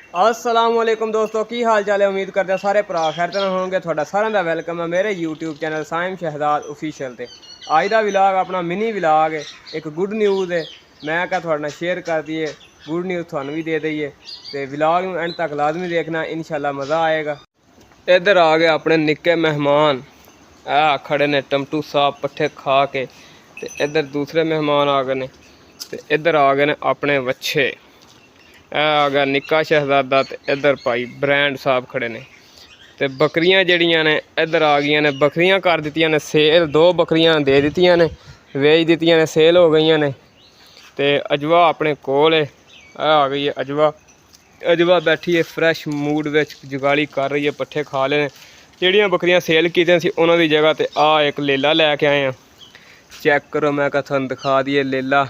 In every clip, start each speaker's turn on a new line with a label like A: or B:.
A: अस्सलामुअलैकुम दोस्तों, की हाल चाल है। उम्मीद करते हैं सारे भरा खैर तरह होंगे। थोड़ा सारा दा वेलकम है मेरे YouTube channel Saim Shahzad official ते। अज का विलाग अपना मिनी विलाग है, एक गुड न्यूज़ है। मैं क्या थोड़े नाल शेयर कर दिए, गुड न्यूज़ थानू भी दे दईए। तो विलाग में एंड तक लाजमी देखना, इंशाल्लाह मज़ा आएगा। इधर आ गए अपने निक्के मेहमान, आ खड़े ने टमटू साहब पट्ठे खा के। ते इधर दूसरे मेहमान आ गए ने, ते इधर आ गए ने अपने बच्चे। आ गया निक्का शहजादा, ते इधर भाई ब्रांड साहब खड़े ने। ते बकरियां जड़ियां ने इधर आ गई ने, बकरियां कर दित्तियां ने सेल। दो बकरियां दे दित्तियां ने, वेच दित्तियां ने, सेल हो गई ने। ते अजवा अपने कोल है, आ गई है अजवा। अजवा बैठी है फ्रैश मूड विच, जुगाली कर रही है, पट्ठे खा ले। ਜਿਹੜੀਆਂ बकरियां सेल कीतियां सी उन्हां दी जगह ते आ एक लेला लैके आए हैं। चेक करो, मैं कहा तुहानू दिखा दिए लेला।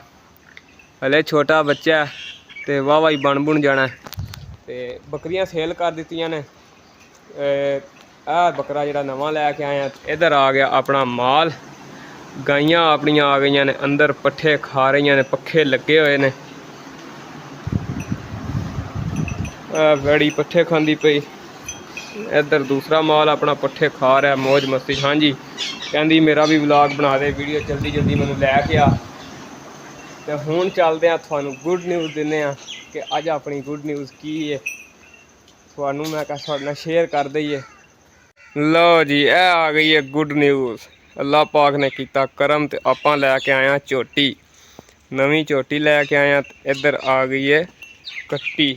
A: हले छोटा बच्चा है ते वाह वाही बन बुन जाना है। ते बकरियां सेल कर दित्तियां ने। आ बकरा जिहड़ा नवां लैके आए हैं। इधर आ गया अपना माल। गाइयां अपनियां आ गई ने अंदर, पट्ठे खा रही ने, पखे लगे हुए ने। बड़ी पट्ठे खांदी पई। इधर दूसरा माल अपना पट्ठे खा रहा, मौज मस्ती। हाँ जी, कहती मेरा भी व्लॉग बना दे, वीडियो जल्दी जल्दी मैनू लैके आ। तो हुण चलते हैं, थानू गुड न्यूज़ दिन्ने आ कि अज अपनी गुड न्यूज़ की है। थानू मैं कहा शेयर कर दईए। लो जी, ए आ गई है गुड न्यूज़। अल्लाह पाक ने किया करम, तो आपां लैके आए हैं झोटी, नवीं झोटी लैके आए हैं। इधर आ गई है कट्टी,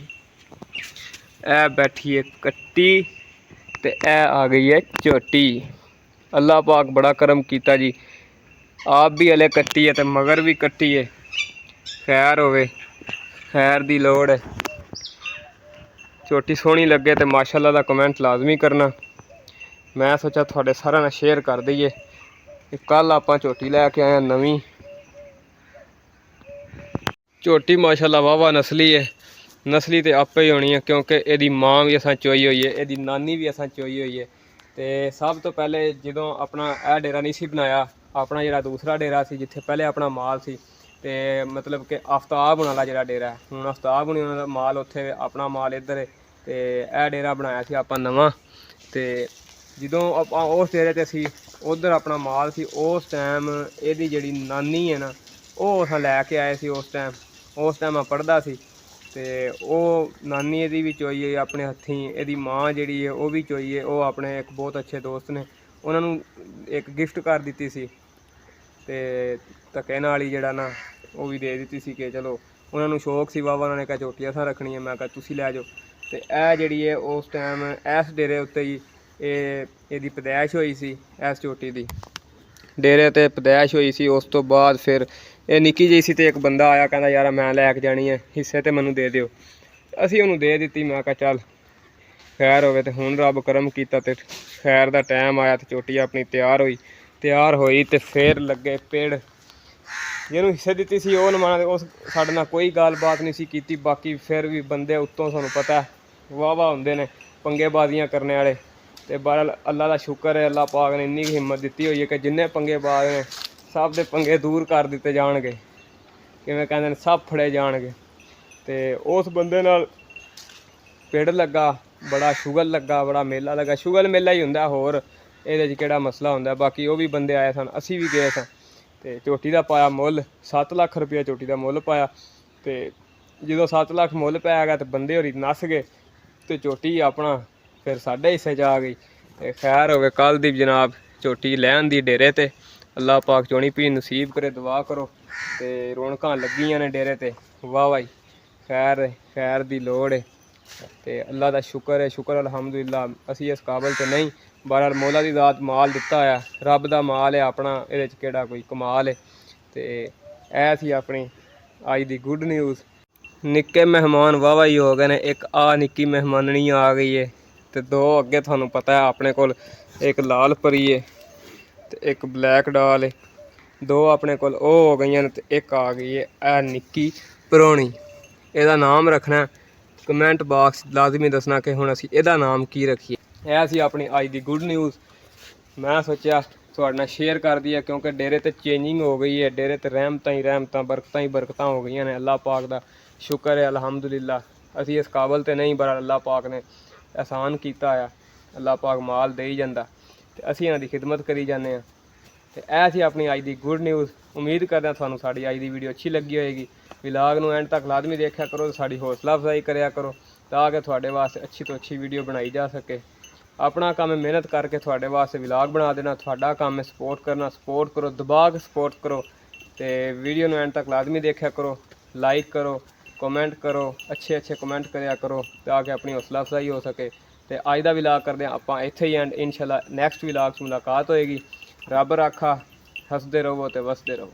A: ए बैठी है कट्टी, ते ए आ गई है झोटी। अल्लाह पाक बड़ा करम किया जी। आप भी हले कट्टी है, तो मगर भी कट्टी है। खैर होवे, खैर दी लोड़ है। झोटी सोहनी लगे तो माशाअल्लाह दा कमेंट लाजमी करना। मैं सोचा थोड़े सारे नाल शेयर कर दईए। कल आपां झोटी लैके आए नवीं झोटी, माशाअल्लाह वाह वाह नस्ली है। नस्ली तो आपे ही होनी है, क्योंकि यदी माँ भी असां चोई हुई है, यदी नानी भी असां चोई हुई है। तो सब तो पहले जो अपना यह डेरा नहीं सी बनाया, अपना जो दूसरा डेरा सी जिथे पहले अपना माल सी, ते मतलब कि आफ्ताब हुण वाला जो डेरा है, हुण आफ्ताब हुणी उन्होंने माल उत्थे, अपना माल इधर है। तो यह डेरा बनाया सी आपां नवां। तो जो उस डेरे ते असी उधर अपना माल सी, उस टाइम यदी जिहड़ी नानी है ना, वो असां लैके आए सी। उस टाइम मैं पढ़दा सी। ते ओह नानी एदी भी चोई है अपने हत्थीं, एदी माँ जिहड़ी है वह भी चोई है। वो अपने एक बहुत अच्छे दोस्त ने उन्होंने एक गिफ्ट कर दी सी, ते धक्के नाल ही जिहड़ा ना वो भी दे दी सी कि चलो उन्होंने शौक सी वावा, उन्होंने कहा झोटी असां रखनी है। मैं कहा तुसीं लै जाओ। तो यह जिहड़ी है उस टाइम इस डेरे उत्ते ही एदी पैदाइश होई सी, इस झोटी दी डेरे ते पैदाइश हुई सी। उस तो बाद फिर ये निक्की जी सी, ते एक बंदा आया कहता यार मैं लैके जानी है, हिस्से ते मैनू दे दिओ। असी उन्होंने दे दी। मैं कहा चल खैर होवे। तो हुण रब करम कीता ते खैर दा टाइम आया, तो झोटी अपनी तैयार होई ते फिर लगे पेड़। जिन्होंने हिस्से दी सी वो नमाना, उस साडे नाल कोई गलबात नहीं सी कीती। बाकी फिर भी बंदे उत्तों तुहानू पता है वाह वाह होंदे ने पंगेबाजियां करने वाले। तो बहरहाल अल्लाह का शुक्र है, अल्लाह पाक ने इन्नी हिम्मत दी हुई है कि जिन्ने पंगेबाज ने सब दे पंगे दूर कर दिते जाणगे, किवें कहंदे ने सब फड़े जाणगे। तो उस बंदे नाल पिड़ लगा, बड़ा शुगल लगा, बड़ा मेला लगा। शुगल मेला ही हुंदा, होर इहदे च केड़ा मसला हुंदा। बाकी वो भी बंदे आए सन, असी भी गए सन। तो झोटी का पाया मुल 7 लाख रुपया, झोटी का मुल पाया। तो जो 7 लाख मुल पै गया, तो बंदे होरी नस गए, तो झोटी अपना फिर साढ़े हिस्से च आ गई। तो खैर होवे, कल दी जनाब झोटी लैन दी डेरे ते। अल्लाह पाक चोनी भी नसीब करे, दुआ करो। तो रौनकां लगियां ने डेरे ते, वाह वाही खैर दी लोड़ है। तो अल्लाह का शुक्र है, शुक्र अलहमदुलिल्लाह। असी इस काबल तो नहीं, बहरहाल मौला दी दात माल दिता है, रब का माल है अपना, ये केड़ा कोई कमाल है। तो ऐ थी अपनी अज दी गुड न्यूज़। निक्के मेहमान वाह वाही हो गए ने। एक आ निक्की मेहमाननी आ गई है, तो दो अगे थानू पता है अपने कोल एक लाल परी है, तो एक ब्लैक डॉल है। दो अपने कोल ओ हो गई ने, तो एक आ गई है ए निक्की परौनी। ਇਹਦਾ नाम रखना, कमेंट बॉक्स लाजमी दसना कि हुण असीं ਇਹਦਾ नाम की रखिए। यह सी अपनी अज दी गुड न्यूज़। मैं सोचा तुहाडे नाल शेयर कर दी है, क्योंकि डेरे ते चेंजिंग हो गई है। डेरे ते रहमतां ही रहमतां, बरकतां ही बरकतां हो गई ने। अल्लाह पाक दा शुक्र है अलहमदुलिल्लाह। ਅਸੀਂ ਇਸ ਕਾਬਲ ਤੇ ਨਹੀਂ, ਪਰ ਅੱਲਾਹ ਪਾਕ ਨੇ ਆਸਾਨ ਕੀਤਾ ਆ। ਅੱਲਾਹ ਪਾਕ ਮਾਲ ਦੇ ਹੀ ਜਾਂਦਾ ਤੇ ਅਸੀਂ ਇਹਨਾਂ ਦੀ ਖਿਦਮਤ ਕਰੀ ਜਾਂਦੇ ਹਾਂ। ਤੇ ਇਹ ਸੀ ਆਪਣੀ ਅੱਜ ਦੀ ਗੁੱਡ ਨਿਊਜ਼। ਉਮੀਦ ਕਰਦੇ ਹਾਂ ਤੁਹਾਨੂੰ ਸਾਡੀ ਅੱਜ ਦੀ ਵੀਡੀਓ ਅੱਛੀ ਲੱਗੀ ਹੋਏਗੀ। ਵਲੌਗ ਨੂੰ ਐਂਡ ਤੱਕ ਲਾਜ਼ਮੀ ਦੇਖਿਆ ਕਰੋ ਤੇ ਸਾਡੀ ਹੌਸਲਾ ਅਫਜ਼ਾਈ ਕਰਿਆ ਕਰੋ ਤਾਂ ਕਿ ਤੁਹਾਡੇ ਵਾਸਤੇ ਅੱਛੀ ਤੋਂ ਅੱਛੀ ਵੀਡੀਓ ਬਣਾਈ ਜਾ ਸਕੇ। ਆਪਣਾ ਕੰਮ ਹੈ ਮਿਹਨਤ ਕਰਕੇ ਤੁਹਾਡੇ ਵਾਸਤੇ ਵਲੌਗ ਬਣਾ ਦੇਣਾ। ਤੁਹਾਡਾ ਕੰਮ ਹੈ ਸਪੋਰਟ ਕਰਨਾ। ਸਪੋਰਟ ਕਰੋ, ਦਬਾ ਕੇ ਸਪੋਰਟ ਕਰੋ ਤੇ ਵੀਡੀਓ ਨੂੰ ਐਂਡ ਤੱਕ ਲਾਜ਼ਮੀ ਦੇਖਿਆ ਕਰੋ। ਲਾਈਕ ਕਰੋ, ਕਮੈਂਟ ਕਰੋ, ਅੱਛੇ ਕਮੈਂਟ ਕਰਿਆ ਕਰੋ ਤਾਂ ਕਿ ਆਪਣੀ ਹੌਸਲਾ ਅਫਜ਼ਾਈ ਹੋ ਸਕੇ। ਤੇ ਅੱਜ ਦਾ ਵਲੌਗ ਕਰਦੇ ਹਾਂ ਆਪਾਂ ਇੱਥੇ ਹੀ ਐਂਡ। ਇਨਸ਼ਾਅੱਲਾ ਨੈਕਸਟ ਵਲੌਗ 'ਚ ਮੁਲਾਕਾਤ ਹੋਏਗੀ। ਰੱਬ ਰਾਖਾ। ਹੱਸਦੇ ਰਹੋ ਤੇ ਵਸਦੇ ਰਹੋ।